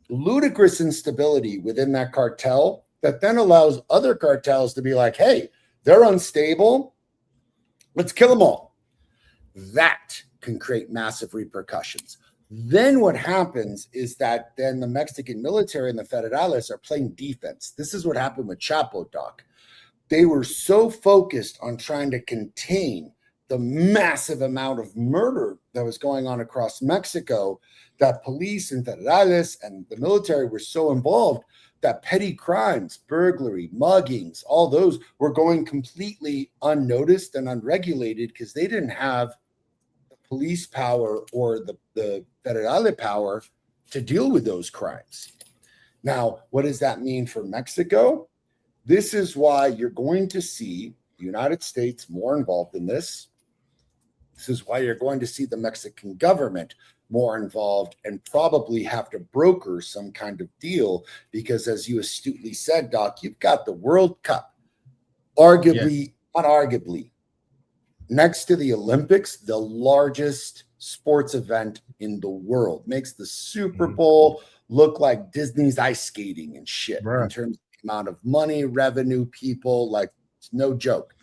ludicrous instability within that cartel that then allows other cartels to be like, hey, they're unstable. Let's kill them all. That can create massive repercussions. Then what happens is that then the Mexican military and the federales are playing defense. This is what happened with Chapo, Doc. They were so focused on trying to contain the massive amount of murder that was going on across Mexico that police and federales and the military were so involved that petty crimes, burglary, muggings, all those were going completely unnoticed and unregulated because they didn't have the police power or the federale power to deal with those crimes. Now, what does that mean for Mexico? This is why you're going to see the United States more involved in this. This is why you're going to see the Mexican government more involved and probably have to broker some kind of deal because, as you astutely said, Doc, you've got the World Cup, arguably, not arguably, next to the Olympics, the largest sports event in the world. Makes the Super Bowl look like Disney's ice skating and shit in terms of amount of money, revenue, people, like it's no joke.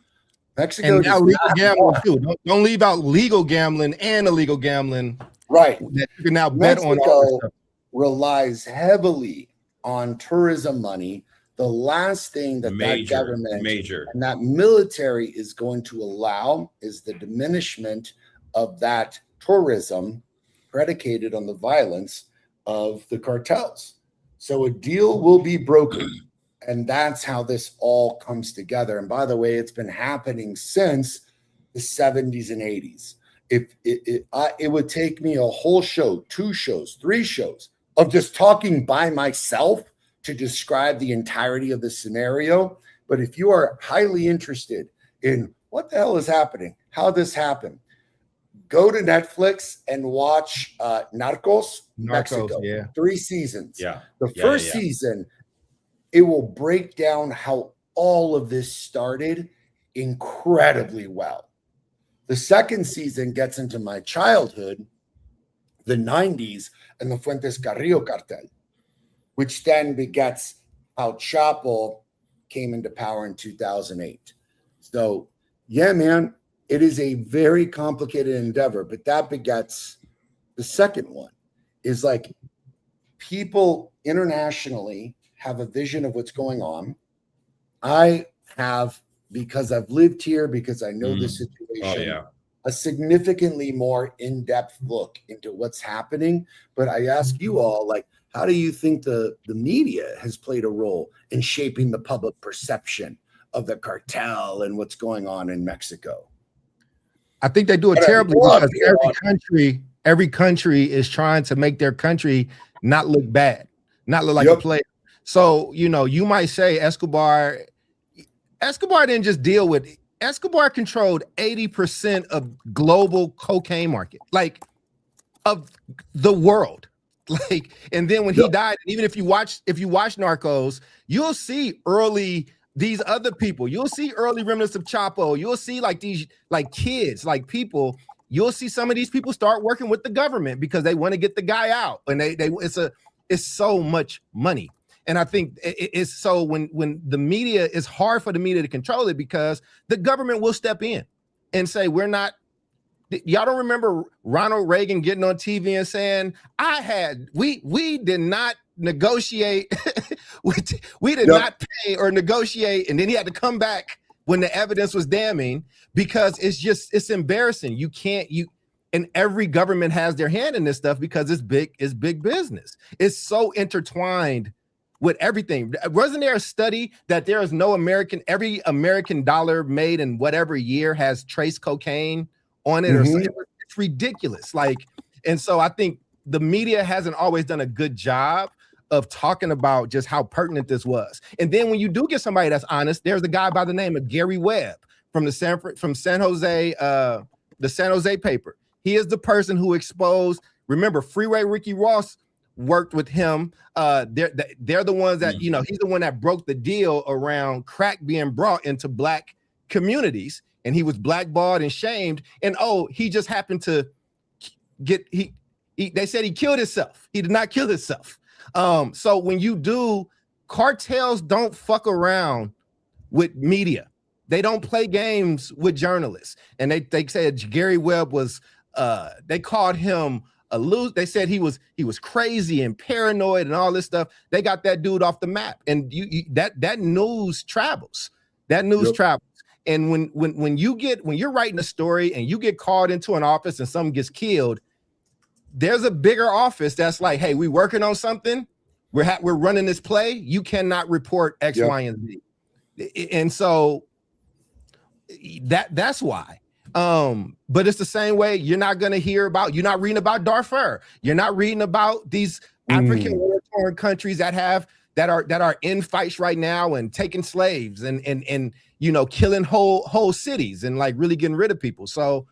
Mexico and now legal gambling too. Don't leave out legal gambling and illegal gambling. Right. That you can now Mexico bet on all this stuff. relies heavily on tourism money. The last thing that that government and that military is going to allow is the diminishment of that tourism predicated on the violence of the cartels. So a deal will be brokered. And that's how this all comes together. And by the way, it's been happening since the 70s and 80s. If it would take me a whole show, 2 shows, 3 shows of just talking by myself to describe the entirety of the scenario. But if you are highly interested in what the hell is happening, how this happened, go to Netflix and watch Narcos, Mexico. 3 seasons. The first season, it will break down how all of this started incredibly well. The second season gets into my childhood, the 90s, and the Fuentes Carrillo cartel, which then begets how Chapo came into power in 2008. So, yeah, man, it is a very complicated endeavor, but that begets the second one is like people internationally have a vision of what's going on. I have, because I've lived here, because I know the situation, a significantly more in-depth look into what's happening. But I ask you all, like, how do you think the media has played a role in shaping the public perception of the cartel and what's going on in Mexico? I think they do it terribly because every country every country is trying to make their country not look bad, not look like a player. So, you know, you might say Escobar didn't just deal with Escobar controlled 80% of global cocaine market, like of the world. Like, and then when he died, even if you watch Narcos, you'll see early these other people, you'll see early remnants of Chapo, you'll see like these like kids, like people, you'll see some of these people start working with the government because they want to get the guy out, and it's so much money. And I think it's so when the media, it's hard for the media to control it because the government will step in and say, we're not. Y'all don't remember Ronald Reagan getting on TV and saying, we did not negotiate, we did not pay or negotiate. And then he had to come back when the evidence was damning, because it's embarrassing. And every government has their hand in this stuff because it's big business. It's so intertwined with everything. Wasn't there a study that there is no every American dollar made in whatever year has trace cocaine on it or something? It's ridiculous. Like, and so I think the media hasn't always done a good job of talking about just how pertinent this was. And then when you do get somebody that's honest, there's a guy by the name of Gary Webb from the San Jose paper. He is the person who exposed, remember, Freeway Ricky Ross worked with him. They're the ones that, you know, he's the one that broke the deal around crack being brought into black communities, and he was blackballed and shamed. And he just happened to they said he killed himself. He did not kill himself. So when you do, cartels don't fuck around with media. They don't play games with journalists. And they said Gary Webb was they called him they said he was crazy and paranoid and all this stuff. They got that dude off the map. And that news travels. That news travels. And when you're writing a story and you get called into an office and someone gets killed, there's a bigger office that's like, hey, we working on something. We're running this play. You cannot report X, Y, and Z. And so that's why. But it's the same way. You're not reading about Darfur. You're not reading about these African war-torn countries that are in fights right now and taking slaves and you know, killing whole cities and like really getting rid of people. So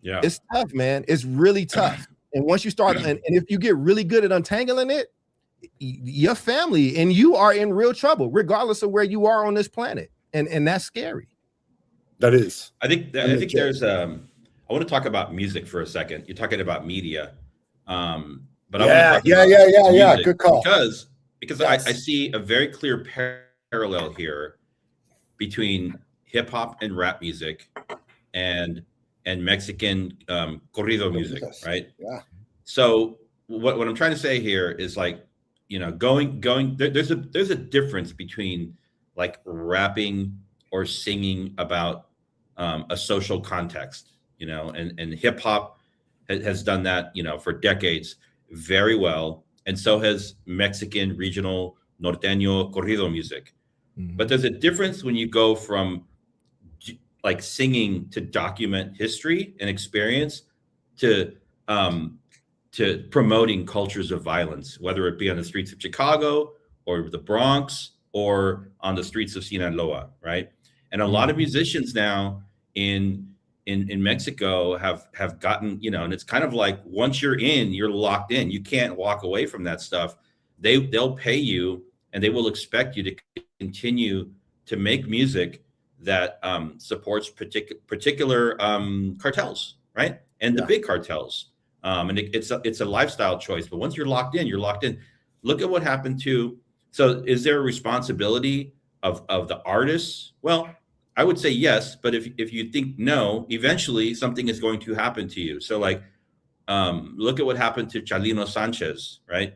yeah, it's tough, man. It's really tough. And once you start, and if you get really good at untangling it, your family and you are in real trouble, regardless of where you are on this planet. And that's scary. That is. I think there's I want to talk about music for a second. You're talking about media. But I want to talk about music good call. Because I see a very clear parallel here between hip hop and rap music and Mexican corrido music, right? Yeah. So what I'm trying to say here is, like, you know, there's a difference between like rapping or singing about a social context, you know, and hip hop has done that, you know, for decades very well, and so has Mexican regional norteño corrido music. But there's a difference when you go from like singing to document history and experience to promoting cultures of violence, whether it be on the streets of Chicago or the Bronx or on the streets of Sinaloa, right? And a lot of musicians now in Mexico have gotten, you know, and it's kind of like once you're locked in. You can't walk away from that stuff. They'll pay you and they will expect you to continue to make music that supports particular cartels, right? And the big cartels. And it's a lifestyle choice. But once you're locked in, you're locked in. Look at what happened to. So is there a responsibility of the artists? Well, I would say yes, but if you think no, eventually something is going to happen to you. So like, look at what happened to Chalino Sanchez, right?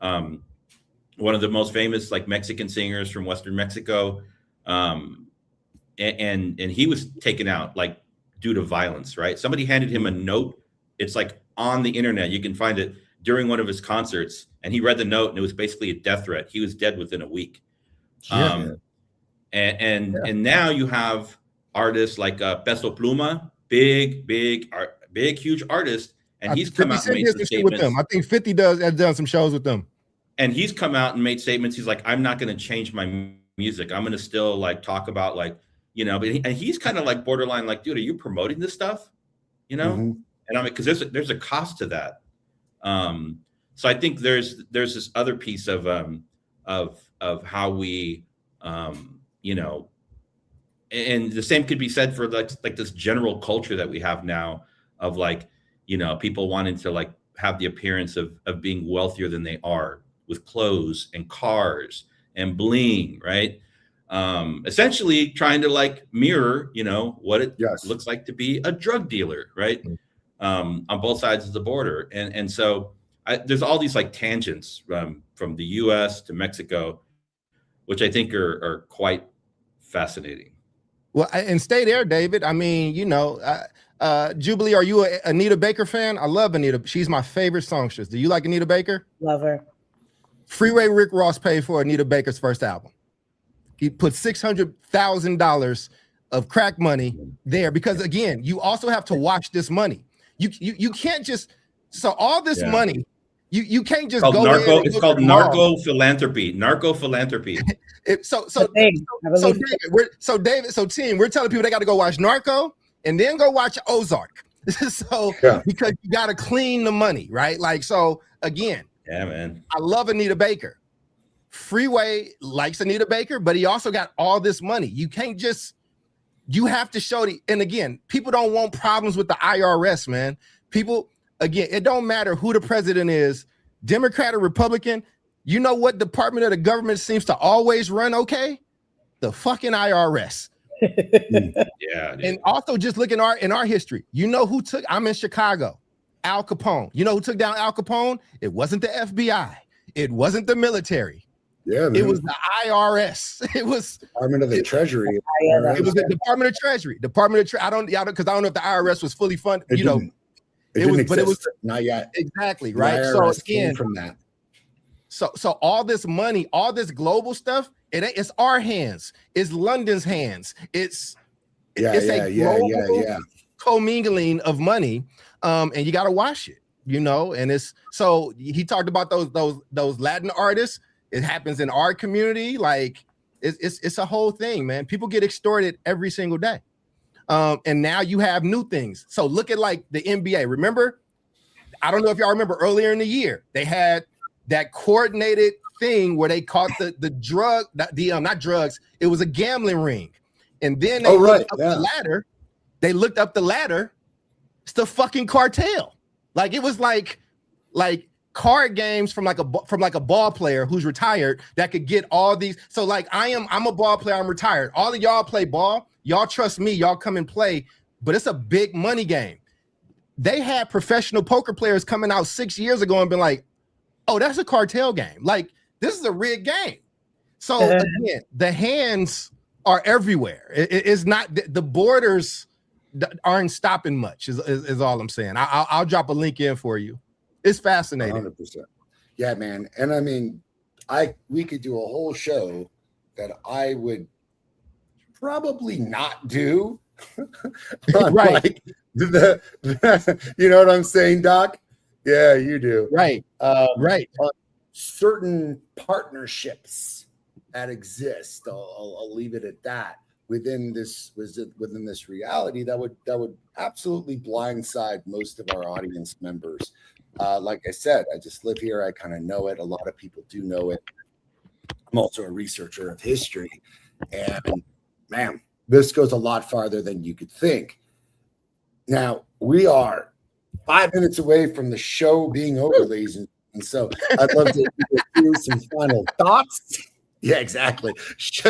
One of the most famous like Mexican singers from Western Mexico, and he was taken out like due to violence, right? Somebody handed him a note. It's like on the internet, you can find it during one of his concerts, and he read the note, and it was basically a death threat. He was dead within a week. And now you have artists like Peso Pluma, big, huge artist, And he's come 50 out and Cent made did some some shit with them. statements. I think 50 has done some shows with them. And he's come out and made statements. He's like, I'm not going to change my music. I'm going to still like talk about like, you know, but and he's kind of like borderline, like, dude, are you promoting this stuff? You know? Mm-hmm. And I mean, because there's a cost to that. So I think there's this other piece of how we, you know, and the same could be said for like this general culture that we have now of like, you know, people wanting to like have the appearance of being wealthier than they are with clothes and cars and bling, right? Essentially trying to like mirror, you know, what it looks like to be a drug dealer, right? On both sides of the border. And so there's all these like tangents from the US to Mexico, which I think are quite fascinating. Well, and stay there, David. I mean, you know, Jubilee, are you a Anita Baker fan? I love Anita. She's my favorite songstress. Do you like Anita Baker? Love her. Freeway Rick Ross paid for Anita Baker's first album. He put $600,000 of crack money there because, again, you also have to watch this money. You can't just all this money. You can't just go. It's called narco philanthropy. Narco philanthropy. Team, we're telling people they got to go watch Narco and then go watch Ozark. Because you got to clean the money, right? Like, so again, yeah, man. I love Anita Baker. Freeway likes Anita Baker, but he also got all this money. You can't just, you have to show and again, people don't want problems with the IRS, man. People, again, it don't matter who the president is, Democrat or Republican. You know what department of the government seems to always run okay? The fucking IRS. Yeah. Dude. And also just look in our history. You know who took, I'm in Chicago, Al Capone. You know who took down Al Capone? It wasn't the FBI. It wasn't the military. Yeah, man. It was the IRS. It was Department of the Treasury. It was the Department of Treasury. I don't know if the IRS was fully funded. It was not yet. Exactly, right. So again, from that. So all this money, all this global stuff, it's our hands. It's London's hands. It's a global commingling of money, and you got to watch it, you know. And it's so he talked about those Latin artists. It happens in our community. Like it's a whole thing, man. People get extorted every single day. And now you have new things. So look at like the NBA. Remember, I don't know if y'all remember earlier in the year, they had that coordinated thing where they caught the drug, not drugs, it was a gambling ring. And then they looked up the ladder. They looked up the ladder. It's the fucking cartel. Like it was like card games from like a ball player who's retired that could get all these. So like I'm a ball player, I'm retired. All of y'all play ball. Y'all trust me, y'all come and play, but it's a big money game. They had professional poker players coming out 6 years ago and been like, oh, that's a cartel game. Like, this is a rigged game. So again, the hands are everywhere. It's not, the borders aren't stopping much is all I'm saying. I'll drop a link in for you. It's fascinating. 100%. Yeah, man. And I mean, we could do a whole show that I would probably not do. Right. Like you know what I'm saying, Doc? Yeah, you do. Right. Right. Certain partnerships that exist. I'll leave it at that. Within this reality that would absolutely blindside most of our audience members. Like I said, I just live here. I kind of know it. A lot of people do know it. I'm also a researcher of history, and man, this goes a lot farther than you could think. Now, we are 5 minutes away from the show being over, ladies, and so I'd love to do some final thoughts. Yeah, exactly.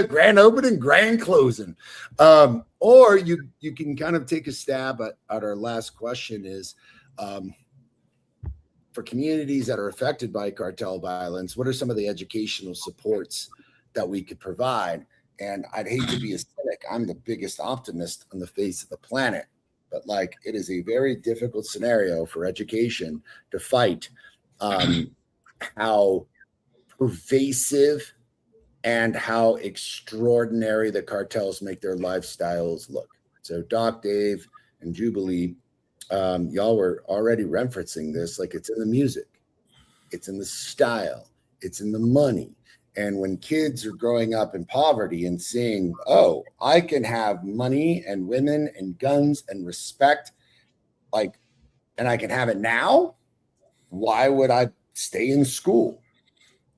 Grand opening, grand closing. Or you can kind of take a stab at our last question is, for communities that are affected by cartel violence, what are some of the educational supports that we could provide? And I'd hate to be a cynic. I'm the biggest optimist on the face of the planet, but like it is a very difficult scenario for education to fight how pervasive and how extraordinary the cartels make their lifestyles look. So Doc, Dave, and Jubilee, y'all were already referencing this, like it's in the music, it's in the style, it's in the money. And when kids are growing up in poverty and seeing, oh, I can have money and women and guns and respect, like, and I can have it now, why would I stay in school?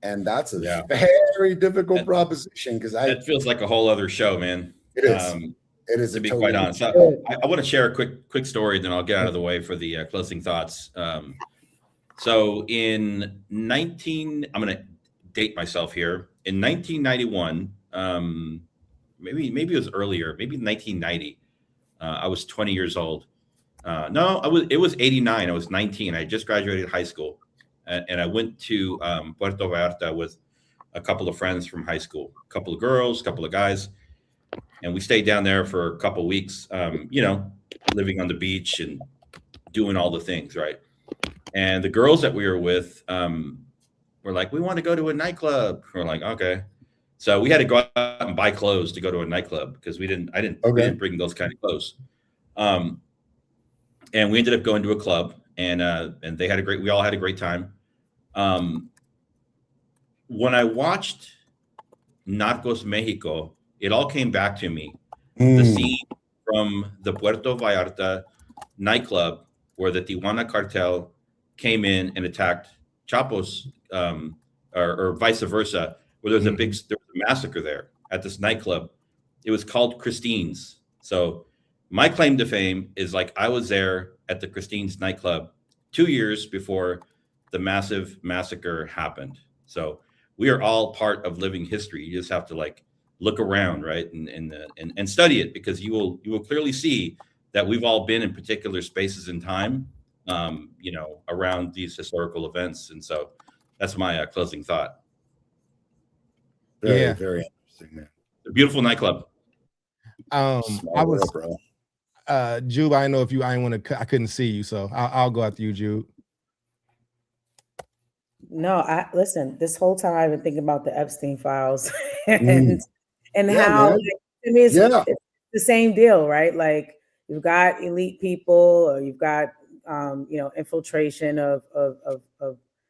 And that's a very difficult proposition because that feels like a whole other show, man. It is. It is, to be totally quite honest. I want to share a quick story, then I'll get out of the way for the closing thoughts. So in I'm going to date myself here. In 1991, maybe it was earlier, maybe 1990. I was 20 years old. It was 89. I was 19. I just graduated high school, and I went to Puerto Vallarta with a couple of friends from high school, a couple of girls, a couple of guys. And we stayed down there for a couple of weeks, living on the beach and doing all the things, right? And the girls that we were with were like, we want to go to a nightclub. We're like, okay. So we had to go out and buy clothes to go to a nightclub because we didn't bring those kind of clothes. And we ended up going to a club, and we all had a great time. When I watched Narcos Mexico, it all came back to me. The scene from the Puerto Vallarta nightclub where the Tijuana cartel came in and attacked Chapo's, or vice versa, where there was a massacre there at this nightclub. It was called Christine's. So my claim to fame is like I was there at the Christine's nightclub 2 years before the massive massacre happened. So we are all part of living history. You just have to like look around, right, and study it, because you will clearly see that we've all been in particular spaces in time, around these historical events. And so that's my closing thought. Very, very interesting, man. A beautiful nightclub. I was, Jube, I know if you, I couldn't see you, so I'll go after you, Jube. No, listen, this whole time I've been thinking about the Epstein files and how it's the same deal, right? Like you've got elite people, or you've got infiltration of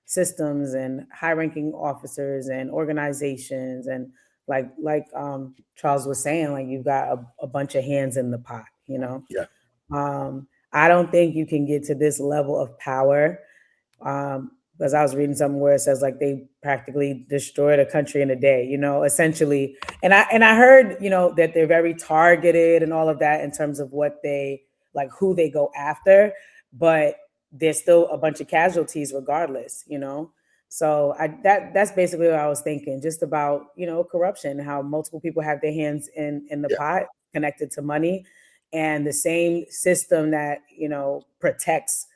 systems and high-ranking officers and organizations, and like Charles was saying, like you've got a bunch of hands in the pot, I don't think you can get to this level of power. Because I was reading something where it says like they practically destroyed a country in a day, essentially. And I heard, that they're very targeted and all of that in terms of what they like, who they go after, but there's still a bunch of casualties regardless, So that's basically what I was thinking, just about, corruption, how multiple people have their hands in the pot connected to money, and the same system that, protects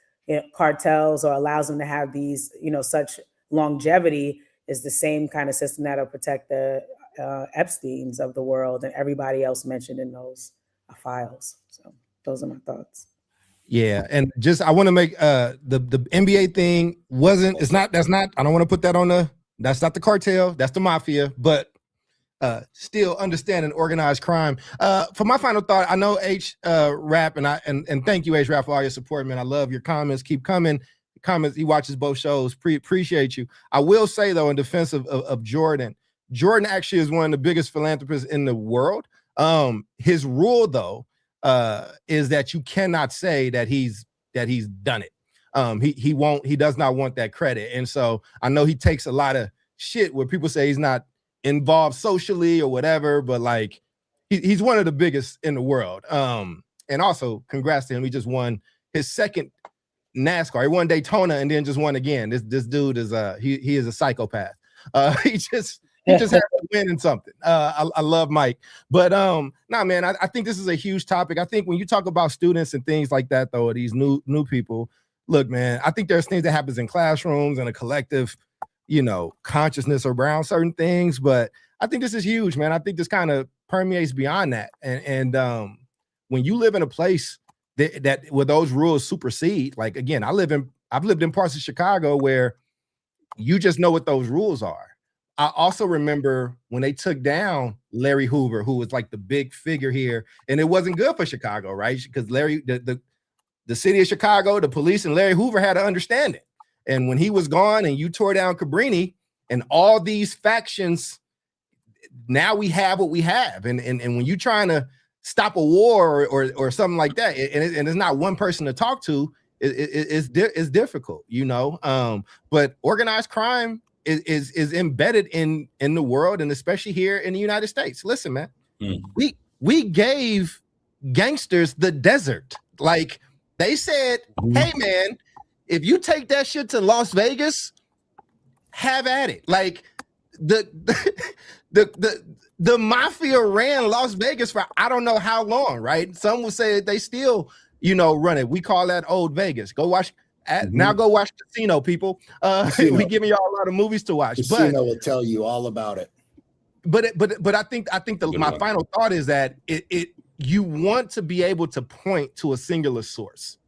cartels or allows them to have these, such longevity is the same kind of system that'll protect the Epsteins of the world and everybody else mentioned in those files. So those are my thoughts. Yeah, and just I want to make the NBA thing that's not I don't want to put that that's not the cartel, that's the mafia, but still understanding organized crime. For my final thought, I know H Rap and thank you H Rap for all your support, man. I love your comments. Keep coming. Comments. He watches both shows. Appreciate you. I will say though, in defense of Jordan actually is one of the biggest philanthropists in the world. His rule though is that you cannot say that he's done it. He does not want that credit, and so I know he takes a lot of shit where people say he's not involved socially or whatever, but like he's one of the biggest in the world. And also congrats to him. He just won his second NASCAR. He won Daytona and then just won again. This dude is he is a psychopath. He just has to win in something. I love Mike, but man, I think this is a huge topic. I think when you talk about students and things like that, though, these new people, look, man, I think there's things that happens in classrooms and a collective consciousness around certain things, but I think this is huge, man. I think this kind of permeates beyond that. And when you live in a place that where those rules supersede, like, again, I've lived in parts of Chicago where you just know what those rules are. I also remember when they took down Larry Hoover, who was like the big figure here, and it wasn't good for Chicago, right? Because Larry, the city of Chicago, the police, and Larry Hoover had to understand it. And when he was gone and you tore down Cabrini and all these factions, now we have what we have. And when you're trying to stop a war or something like that, and it's not one person to talk to, it's difficult, you know. But organized crime is embedded in the world, and especially here in the United States. Listen, man, we gave gangsters the desert. Like they said, hey man, if you take that shit to Las Vegas, have at it. Like the mafia ran Las Vegas for I don't know how long, right? Some would say that they still, you know, run it. We call that old Vegas. Go watch now. Go watch Casino, people. Casino. We giving y'all a lot of movies to watch. Casino will tell you all about it. But I think my final thought is that you want to be able to point to a singular source.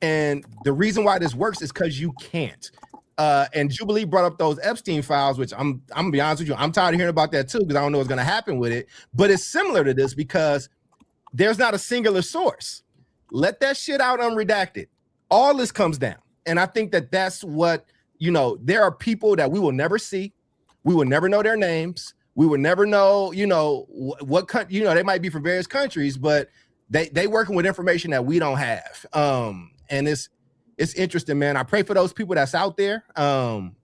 And the reason why this works is because you can't. And Jubilee brought up those Epstein files, which I'm gonna be honest with you, I'm tired of hearing about that too, because I don't know what's gonna happen with it. But it's similar to this because there's not a singular source. Let that shit out unredacted. All this comes down. And I think that that's what, you know, there are people that we will never see. We will never know their names. We will never know, you know, what country, you know, they might be from various countries, but they working with information that we don't have. And it's interesting, man. I pray for those people that's out there. And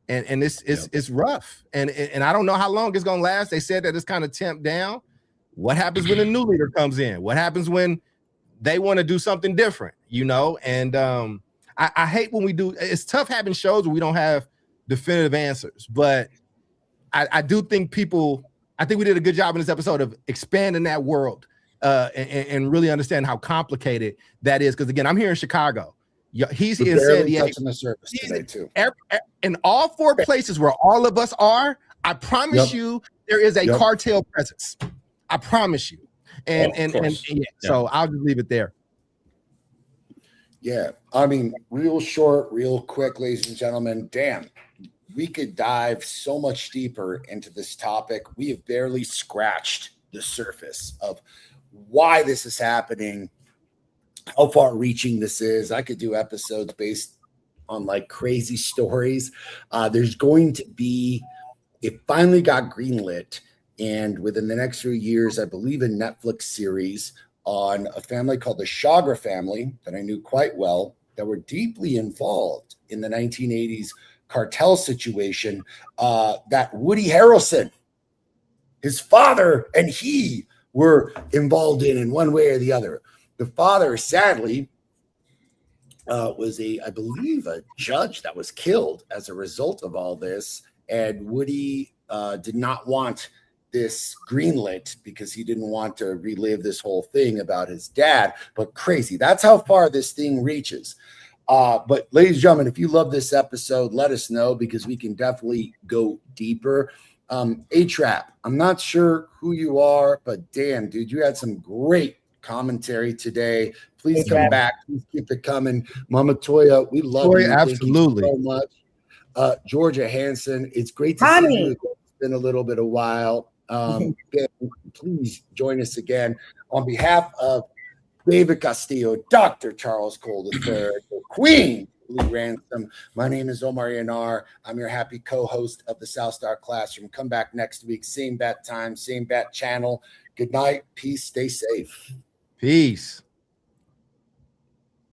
it's rough. And I don't know how long it's gonna last. They said that it's kind of tamped down. What happens when a new leader comes in? What happens when they want to do something different, you know? And I hate when we do, it's tough having shows where we don't have definitive answers, but I do think I think we did a good job in this episode of expanding that world and really understand how complicated that is. Because again, I'm here in Chicago. He's in San Diego. Touching the surface today too. In all four places where all of us are, I promise you, there is a cartel presence. I promise you. And so I'll just leave it there. Yeah, I mean, real short, real quick, ladies and gentlemen. Damn, we could dive so much deeper into this topic. We have barely scratched the surface of why this is happening, how far reaching this is. I could do episodes based on like crazy stories. There's going to be, it finally got greenlit, and within the next few years, I believe a Netflix series on a family called the Chagra family that I knew quite well, that were deeply involved in the 1980s cartel situation that Woody Harrelson, his father, and he were involved in one way or the other. The father, sadly, was I believe, a judge that was killed as a result of all this. And Woody did not want this greenlit because he didn't want to relive this whole thing about his dad. But crazy. That's how far this thing reaches. But ladies and gentlemen, if you love this episode, let us know, because we can definitely go deeper. A-Trap, I'm not sure who you are, but damn, dude, you had some great commentary today. Please come back. Please keep it coming. Mama Toya, we love you. Absolutely. Thank you so much. Georgia Hanson, it's great to see you. It's been a little bit of while. Please join us again. On behalf of David Castillo, Dr. Charles Cole III, the Queen, Lee Ransom. My name is Omar Yanar. I'm your happy co-host of the South Star Classroom. Come back next week, same bat time, same bat channel. Good night. Peace. Stay safe. Peace.